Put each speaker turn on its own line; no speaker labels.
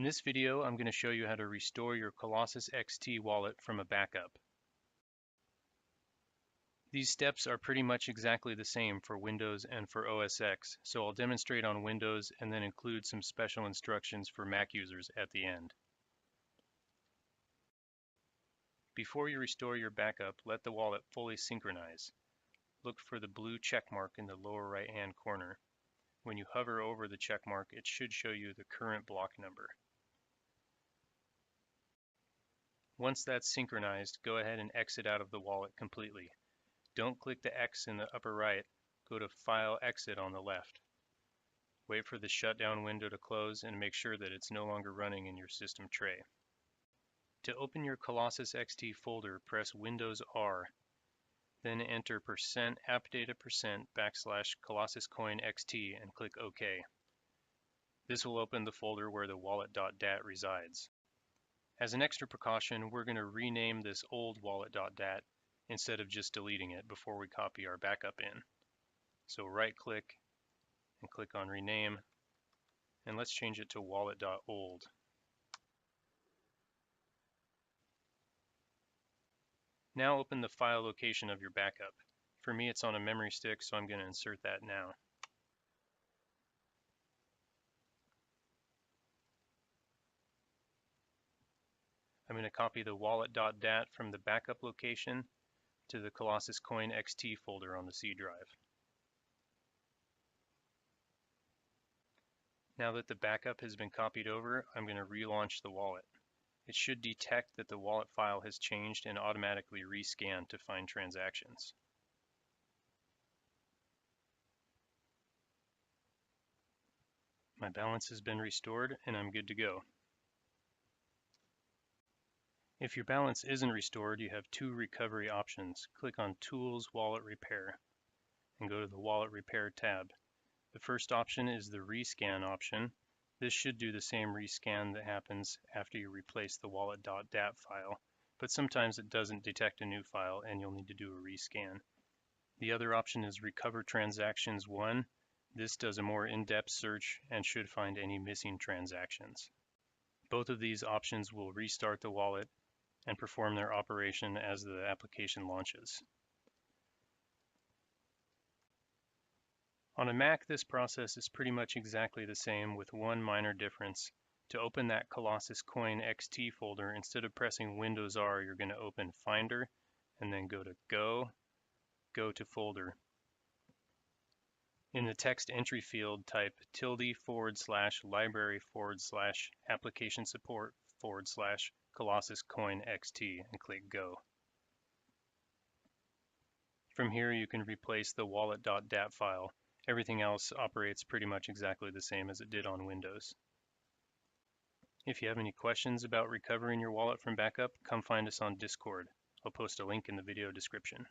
In this video, I'm going to show you how to restore your ColossusXT wallet from a backup. These steps are pretty much exactly the same for Windows and for OS X, so I'll demonstrate on Windows and then include some special instructions for Mac users at the end. Before you restore your backup, let the wallet fully synchronize. Look for the blue check mark in the lower right-hand corner. When you hover over the check mark, it should show you the current block number. Once that's synchronized, go ahead and exit out of the wallet completely. Don't click the X in the upper right, go to File Exit on the left. Wait for the shutdown window to close and make sure that it's no longer running in your system tray. To open your ColossusXT folder, press Windows R, then enter %appdata %\ColossusCoinXT and click OK. This will open the folder where the Wallet.dat resides. As an extra precaution, we're going to rename this old Wallet.dat instead of just deleting it before we copy our backup in. So right-click and click on Rename, and let's change it to Wallet.old. Now open the file location of your backup. For me, it's on a memory stick, so I'm going to insert that now. I'm going to copy the Wallet.dat from the backup location to the ColossusCoinXT folder on the C drive. Now that the backup has been copied over, I'm going to relaunch the wallet. It should detect that the wallet file has changed and automatically rescan to find transactions. My balance has been restored and I'm good to go. If your balance isn't restored, you have two recovery options. Click on Tools, Wallet Repair, and go to the Wallet Repair tab. The first option is the Rescan option. This should do the same rescan that happens after you replace the Wallet.dat file, but sometimes it doesn't detect a new file and you'll need to do a rescan. The other option is Recover Transactions 1. This does a more in-depth search and should find any missing transactions. Both of these options will restart the wallet and perform their operation as the application launches. On a Mac, this process is pretty much exactly the same with one minor difference. To open that ColossusCoinXT folder, instead of pressing Windows R, you're going to open Finder and then go to Go to Folder. In the text entry field, type ~library/application support/ColossusCoinXT and click Go. From here, you can replace the Wallet.dat file. Everything else operates pretty much exactly the same as it did on Windows. If you have any questions about recovering your wallet from backup, come find us on Discord. I'll post a link in the video description.